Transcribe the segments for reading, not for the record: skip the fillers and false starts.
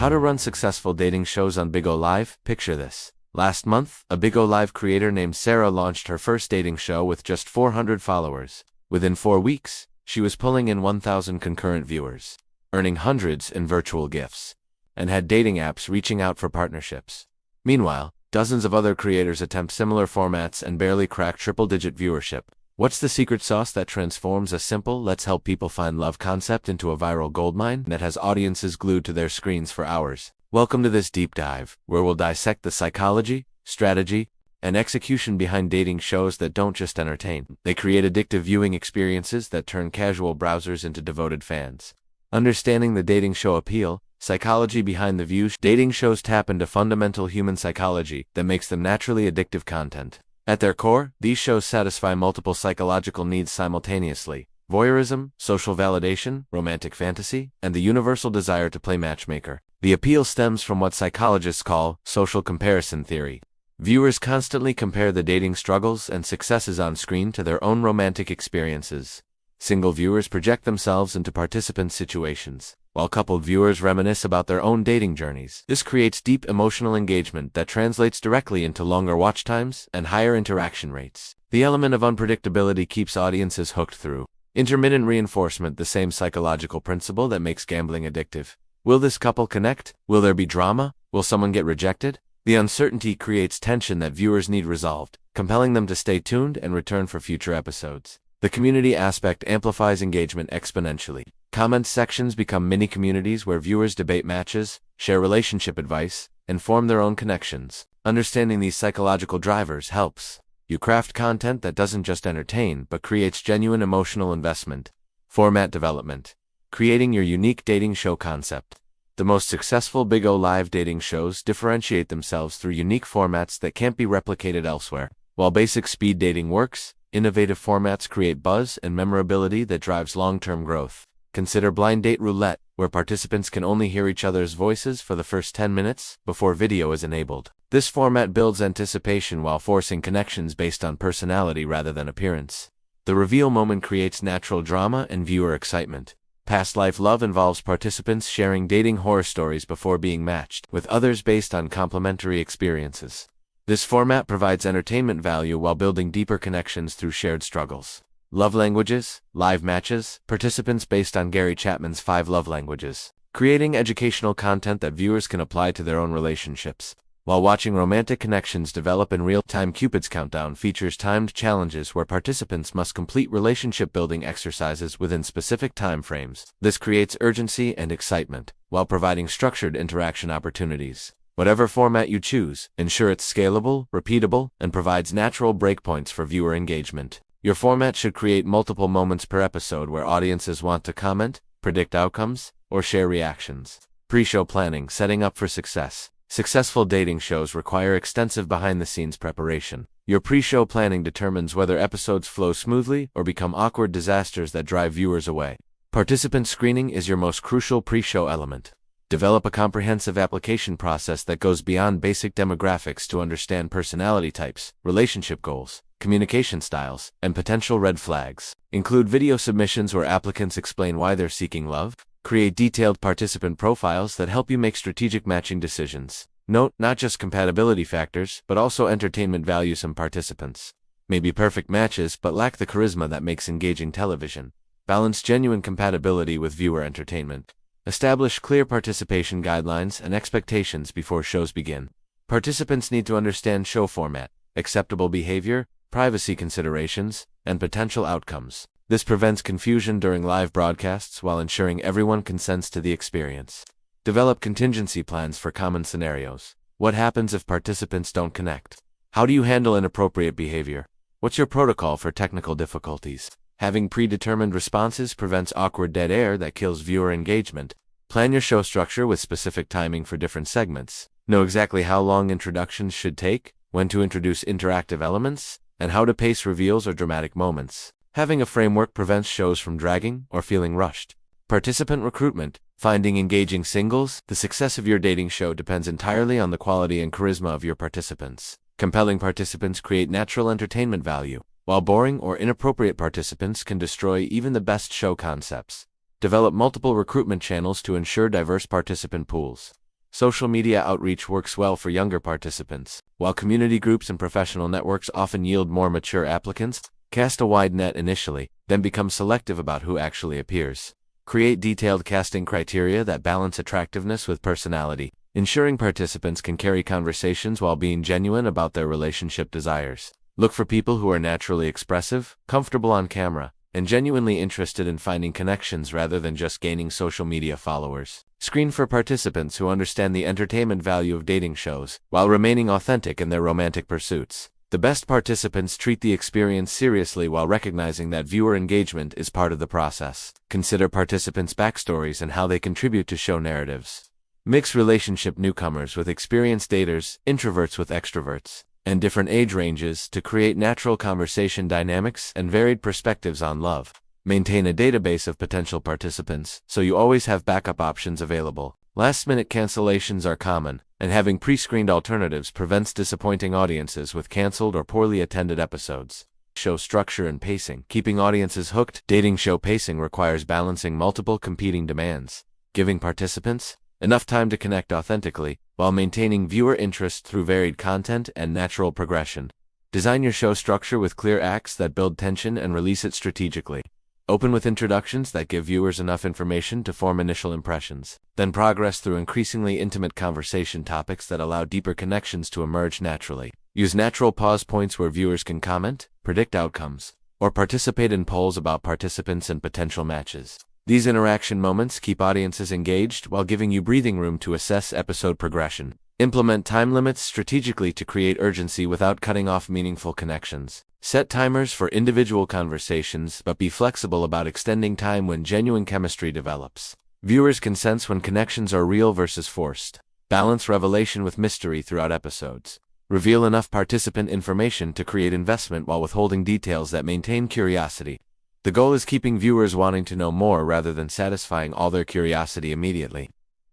How to run successful dating shows on Bigo Live? Picture this. Last month, a Bigo Live creator named Sarah launched her first dating show with just 400 followers. Within 4 weeks, she was pulling in 1,000 concurrent viewers, earning hundreds in virtual gifts, and had dating apps reaching out for partnerships. Meanwhile, dozens of other creators attempt similar formats and barely crack triple-digit viewership. What's the secret sauce that transforms a simple "let's help people find love" concept into a viral goldmine that has audiences glued to their screens for hours? Welcome to this deep dive, where we'll dissect the psychology, strategy, and execution behind dating shows that don't just entertain. They create addictive viewing experiences that turn casual browsers into devoted fans. Understanding the dating show appeal, psychology behind the views. Dating shows tap into fundamental human psychology that makes them naturally addictive content. At their core, these shows satisfy multiple psychological needs simultaneously: voyeurism, social validation, romantic fantasy, and the universal desire to play matchmaker. The appeal stems from what psychologists call social comparison theory. Viewers constantly compare the dating struggles and successes on screen to their own romantic experiences. Single viewers project themselves into participants' situations, while coupled viewers reminisce about their own dating journeys. This creates deep emotional engagement that translates directly into longer watch times and higher interaction rates. The element of unpredictability keeps audiences hooked through intermittent reinforcement, the same psychological principle that makes gambling addictive. Will this couple connect? Will there be drama? Will someone get rejected? The uncertainty creates tension that viewers need resolved, compelling them to stay tuned and return for future episodes. The community aspect amplifies engagement exponentially. Comment sections become mini-communities where viewers debate matches, share relationship advice, and form their own connections. Understanding these psychological drivers helps you craft content that doesn't just entertain but creates genuine emotional investment. Format development. Creating your unique dating show concept. The most successful Bigo Live dating shows differentiate themselves through unique formats that can't be replicated elsewhere. While basic speed dating works, innovative formats create buzz and memorability that drives long-term growth. Consider blind date roulette, where participants can only hear each other's voices for the first 10 minutes before video is enabled. This format builds anticipation while forcing connections based on personality rather than appearance. The reveal moment creates natural drama and viewer excitement. Past life love involves participants sharing dating horror stories before being matched with others based on complementary experiences. This format provides entertainment value while building deeper connections through shared struggles. Love languages, live matches, participants based on Gary Chapman's 5 love languages, creating educational content that viewers can apply to their own relationships. While watching romantic connections develop in real time, Cupid's Countdown features timed challenges where participants must complete relationship-building exercises within specific time frames. This creates urgency and excitement, while providing structured interaction opportunities. Whatever format you choose, ensure it's scalable, repeatable, and provides natural breakpoints for viewer engagement. Your format should create multiple moments per episode where audiences want to comment, predict outcomes, or share reactions. Pre-show planning. Setting up for success. Successful dating shows require extensive behind-the-scenes preparation. Your pre-show planning determines whether episodes flow smoothly or become awkward disasters that drive viewers away. Participant screening is your most crucial pre-show element. Develop a comprehensive application process that goes beyond basic demographics to understand personality types, relationship goals, communication styles, and potential red flags. Include video submissions where applicants explain why they're seeking love. Create detailed participant profiles that help you make strategic matching decisions. Note, not just compatibility factors, but also entertainment value. Some participants may be perfect matches but lack the charisma that makes engaging television. Balance genuine compatibility with viewer entertainment. Establish clear participation guidelines and expectations before shows begin. Participants need to understand show format, acceptable behavior, privacy considerations, and potential outcomes. This prevents confusion during live broadcasts while ensuring everyone consents to the experience. Develop contingency plans for common scenarios. What happens if participants don't connect? How do you handle inappropriate behavior? What's your protocol for technical difficulties? Having predetermined responses prevents awkward dead air that kills viewer engagement. Plan your show structure with specific timing for different segments. Know exactly how long introductions should take, when to introduce interactive elements, and how to pace reveals or dramatic moments. Having a framework prevents shows from dragging or feeling rushed. Participant recruitment. Finding engaging singles. The success of your dating show depends entirely on the quality and charisma of your participants. Compelling participants create natural entertainment value, while boring or inappropriate participants can destroy even the best show concepts. Develop multiple recruitment channels to ensure diverse participant pools. Social media outreach works well for younger participants. While community groups and professional networks often yield more mature applicants, cast a wide net initially, then become selective about who actually appears. Create detailed casting criteria that balance attractiveness with personality, ensuring participants can carry conversations while being genuine about their relationship desires. Look for people who are naturally expressive, comfortable on camera, and genuinely interested in finding connections rather than just gaining social media followers. Screen for participants who understand the entertainment value of dating shows, while remaining authentic in their romantic pursuits. The best participants treat the experience seriously while recognizing that viewer engagement is part of the process. Consider participants' backstories and how they contribute to show narratives. Mix relationship newcomers with experienced daters, introverts with extroverts, and different age ranges to create natural conversation dynamics and varied perspectives on love. Maintain a database of potential participants, so you always have backup options available. Last-minute cancellations are common, and having pre-screened alternatives prevents disappointing audiences with canceled or poorly attended episodes. Show structure and pacing. Keeping audiences hooked. Dating show pacing requires balancing multiple competing demands, giving participants enough time to connect authentically, while maintaining viewer interest through varied content and natural progression. Design your show structure with clear acts that build tension and release it strategically. Open with introductions that give viewers enough information to form initial impressions. Then progress through increasingly intimate conversation topics that allow deeper connections to emerge naturally. Use natural pause points where viewers can comment, predict outcomes, or participate in polls about participants and potential matches. These interaction moments keep audiences engaged while giving you breathing room to assess episode progression. Implement time limits strategically to create urgency without cutting off meaningful connections. Set timers for individual conversations, but be flexible about extending time when genuine chemistry develops. Viewers can sense when connections are real versus forced. Balance revelation with mystery throughout episodes. Reveal enough participant information to create investment while withholding details that maintain curiosity. The goal is keeping viewers wanting to know more rather than satisfying all their curiosity immediately.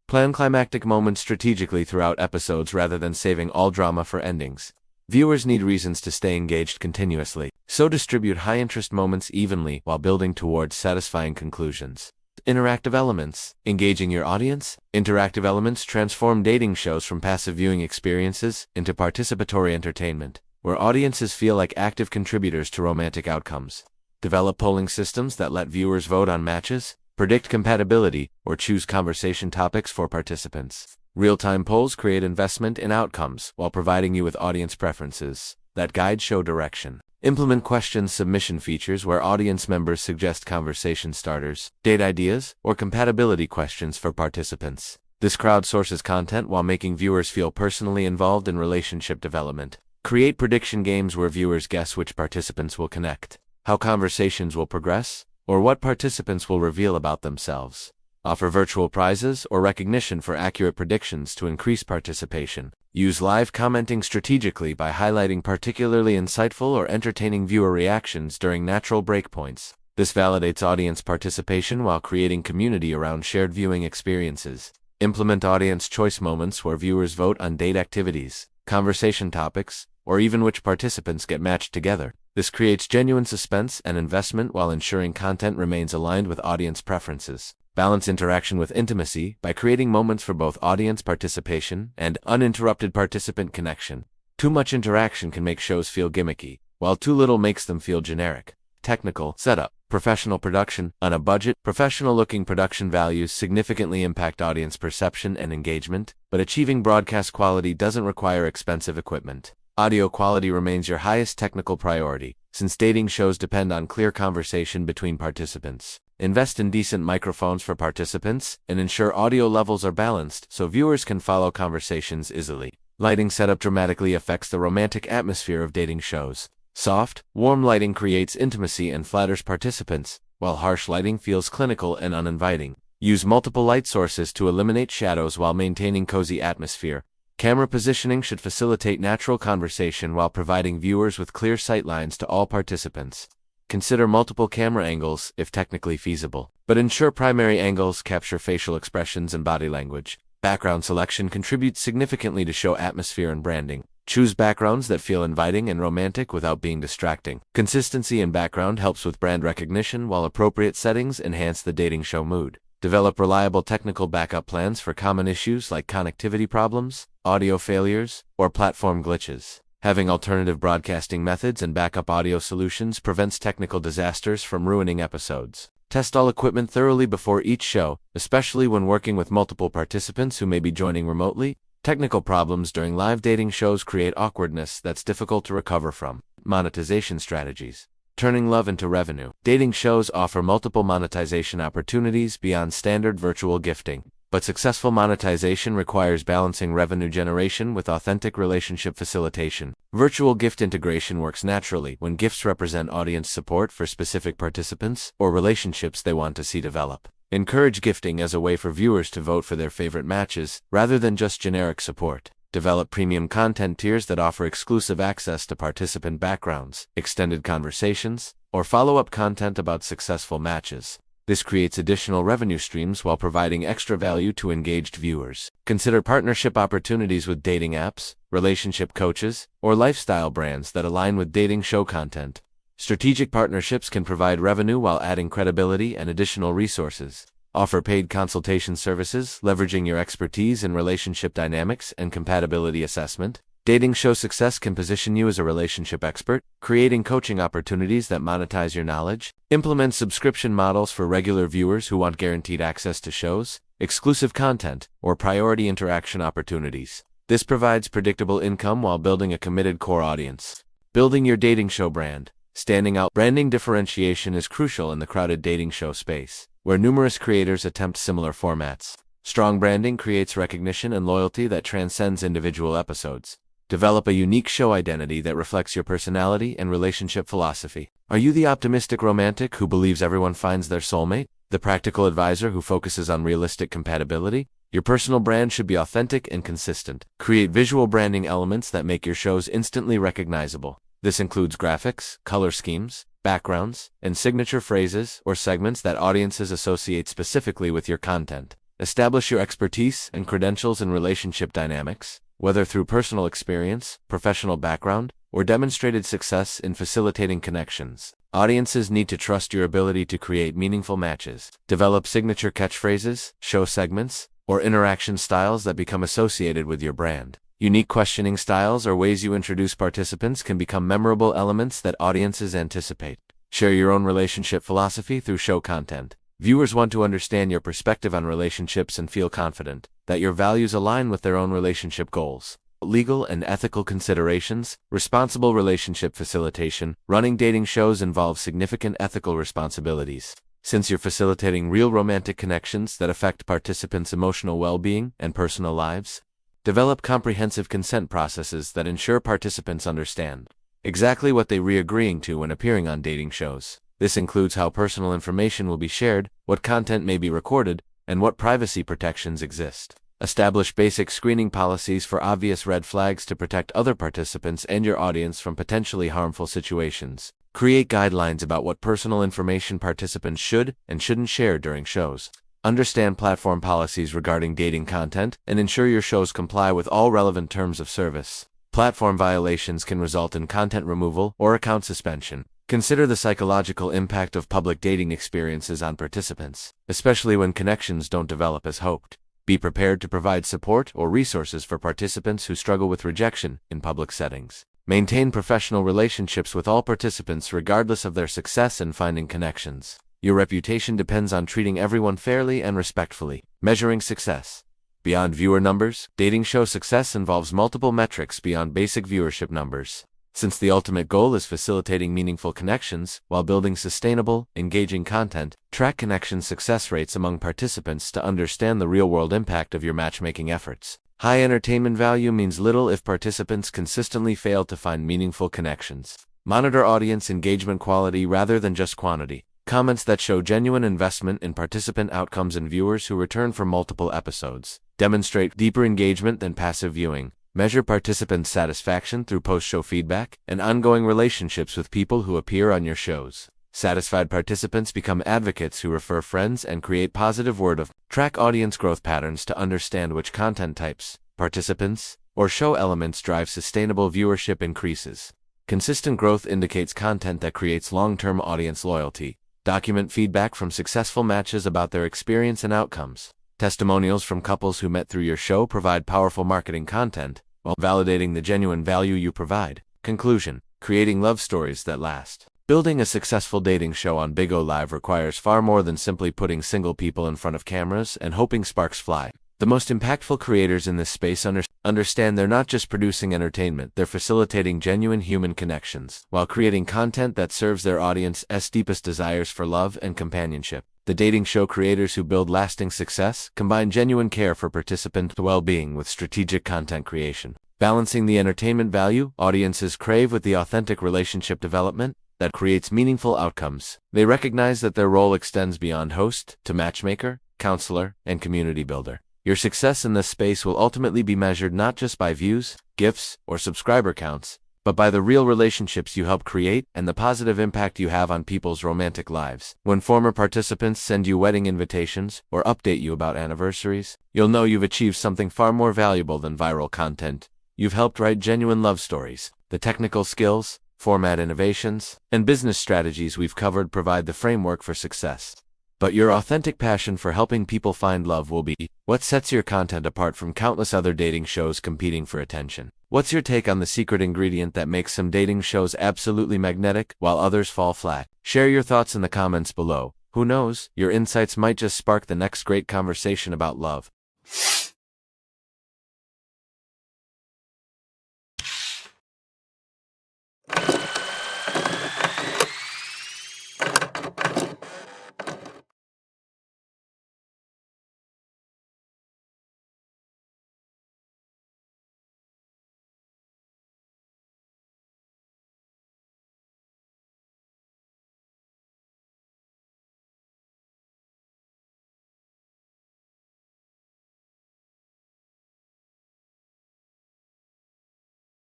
Plan climactic moments strategically throughout episodes rather than saving all drama for endings. Viewers need reasons to stay engaged continuously, so distribute high-interest moments evenly while building towards satisfying conclusions. Interactive elements. Engaging your audience. Interactive elements transform dating shows from passive viewing experiences into participatory entertainment, where audiences feel like active contributors to romantic outcomes. Develop polling systems that let viewers vote on matches, predict compatibility, or choose conversation topics for participants. Real-time polls create investment in outcomes while providing you with audience preferences that guide show direction. Implement question submission features where audience members suggest conversation starters, date ideas, or compatibility questions for participants. This crowdsources content while making viewers feel personally involved in relationship development. Create prediction games where viewers guess which participants will connect, how conversations will progress, or what participants will reveal about themselves. Offer virtual prizes or recognition for accurate predictions to increase participation. Use live commenting strategically by highlighting particularly insightful or entertaining viewer reactions during natural breakpoints. This validates audience participation while creating community around shared viewing experiences. Implement audience choice moments where viewers vote on date activities, conversation topics, or even which participants get matched together. This creates genuine suspense and investment while ensuring content remains aligned with audience preferences. Balance interaction with intimacy by creating moments for both audience participation and uninterrupted participant connection. Too much interaction can make shows feel gimmicky, while too little makes them feel generic. Technical setup. Professional production. On a budget, professional-looking production values significantly impact audience perception and engagement, but achieving broadcast quality doesn't require expensive equipment. Audio quality remains your highest technical priority, since dating shows depend on clear conversation between participants. Invest in decent microphones for participants, and ensure audio levels are balanced so viewers can follow conversations easily. Lighting setup dramatically affects the romantic atmosphere of dating shows. Soft, warm lighting creates intimacy and flatters participants, while harsh lighting feels clinical and uninviting. Use multiple light sources to eliminate shadows while maintaining cozy atmosphere. Camera positioning should facilitate natural conversation while providing viewers with clear sightlines to all participants. Consider multiple camera angles if technically feasible, but ensure primary angles capture facial expressions and body language. Background selection contributes significantly to show atmosphere and branding. Choose backgrounds that feel inviting and romantic without being distracting. Consistency in background helps with brand recognition, while appropriate settings enhance the dating show mood. Develop reliable technical backup plans for common issues like connectivity problems, audio failures, or platform glitches. Having alternative broadcasting methods and backup audio solutions prevents technical disasters from ruining episodes. Test all equipment thoroughly before each show, especially when working with multiple participants who may be joining remotely. Technical problems during live dating shows create awkwardness that's difficult to recover from. Monetization strategies. Turning love into revenue. Dating shows offer multiple monetization opportunities beyond standard virtual gifting, but successful monetization requires balancing revenue generation with authentic relationship facilitation. Virtual gift integration works naturally when gifts represent audience support for specific participants or relationships they want to see develop. Encourage gifting as a way for viewers to vote for their favorite matches, rather than just generic support. Develop premium content tiers that offer exclusive access to participant backgrounds, extended conversations, or follow-up content about successful matches. This creates additional revenue streams while providing extra value to engaged viewers. Consider partnership opportunities with dating apps, relationship coaches, or lifestyle brands that align with dating show content. Strategic partnerships can provide revenue while adding credibility and additional resources. Offer paid consultation services, leveraging your expertise in relationship dynamics and compatibility assessment. Dating show success can position you as a relationship expert, creating coaching opportunities that monetize your knowledge. Implement subscription models for regular viewers who want guaranteed access to shows, exclusive content, or priority interaction opportunities. This provides predictable income while building a committed core audience. Building your dating show brand. Standing out. Branding differentiation is crucial in the crowded dating show space, where numerous creators attempt similar formats. Strong branding creates recognition and loyalty that transcends individual episodes. Develop a unique show identity that reflects your personality and relationship philosophy. Are you the optimistic romantic who believes everyone finds their soulmate? The practical advisor who focuses on realistic compatibility? Your personal brand should be authentic and consistent. Create visual branding elements that make your shows instantly recognizable. This includes graphics, color schemes, backgrounds, and signature phrases or segments that audiences associate specifically with your content. Establish your expertise and credentials in relationship dynamics, whether through personal experience, professional background, or demonstrated success in facilitating connections. Audiences need to trust your ability to create meaningful matches. Develop signature catchphrases, show segments, or interaction styles that become associated with your brand. Unique questioning styles or ways you introduce participants can become memorable elements that audiences anticipate. Share your own relationship philosophy through show content. Viewers want to understand your perspective on relationships and feel confident that your values align with their own relationship goals. Legal and ethical considerations. Responsible relationship facilitation. Running dating shows involves significant ethical responsibilities, since you're facilitating real romantic connections that affect participants' emotional well-being and personal lives. Develop comprehensive consent processes that ensure participants understand exactly what they're agreeing to when appearing on dating shows. This includes how personal information will be shared, what content may be recorded, and what privacy protections exist. Establish basic screening policies for obvious red flags to protect other participants and your audience from potentially harmful situations. Create guidelines about what personal information participants should and shouldn't share during shows. Understand platform policies regarding dating content and ensure your shows comply with all relevant terms of service. Platform violations can result in content removal or account suspension. Consider the psychological impact of public dating experiences on participants, especially when connections don't develop as hoped. Be prepared to provide support or resources for participants who struggle with rejection in public settings. Maintain professional relationships with all participants regardless of their success in finding connections. Your reputation depends on treating everyone fairly and respectfully. Measuring success. Beyond viewer numbers, dating show success involves multiple metrics beyond basic viewership numbers. Since the ultimate goal is facilitating meaningful connections while building sustainable, engaging content, track connection success rates among participants to understand the real-world impact of your matchmaking efforts. High entertainment value means little if participants consistently fail to find meaningful connections. Monitor audience engagement quality rather than just quantity. Comments that show genuine investment in participant outcomes and viewers who return for multiple episodes demonstrate deeper engagement than passive viewing. Measure participant satisfaction through post-show feedback and ongoing relationships with people who appear on your shows. Satisfied participants become advocates who refer friends and create positive word of mouth. Track audience growth patterns to understand which content types, participants, or show elements drive sustainable viewership increases. Consistent growth indicates content that creates long-term audience loyalty. Document feedback from successful matches about their experience and outcomes. Testimonials from couples who met through your show provide powerful marketing content, while validating the genuine value you provide. Conclusion: creating love stories that last. Building a successful dating show on Bigo Live requires far more than simply putting single people in front of cameras and hoping sparks fly. The most impactful creators in this space understand they're not just producing entertainment, they're facilitating genuine human connections, while creating content that serves their audience's deepest desires for love and companionship. The dating show creators who build lasting success combine genuine care for participant well-being with strategic content creation. Balancing the entertainment value audiences crave with the authentic relationship development that creates meaningful outcomes. They recognize that their role extends beyond host to matchmaker, counselor, and community builder. Your success in this space will ultimately be measured not just by views, gifts, or subscriber counts, but by the real relationships you help create and the positive impact you have on people's romantic lives. When former participants send you wedding invitations or update you about anniversaries, you'll know you've achieved something far more valuable than viral content. You've helped write genuine love stories. The technical skills, format innovations, and business strategies we've covered provide the framework for success. But your authentic passion for helping people find love will be what sets your content apart from countless other dating shows competing for attention. What's your take on the secret ingredient that makes some dating shows absolutely magnetic while others fall flat? Share your thoughts in the comments below. Who knows, your insights might just spark the next great conversation about love.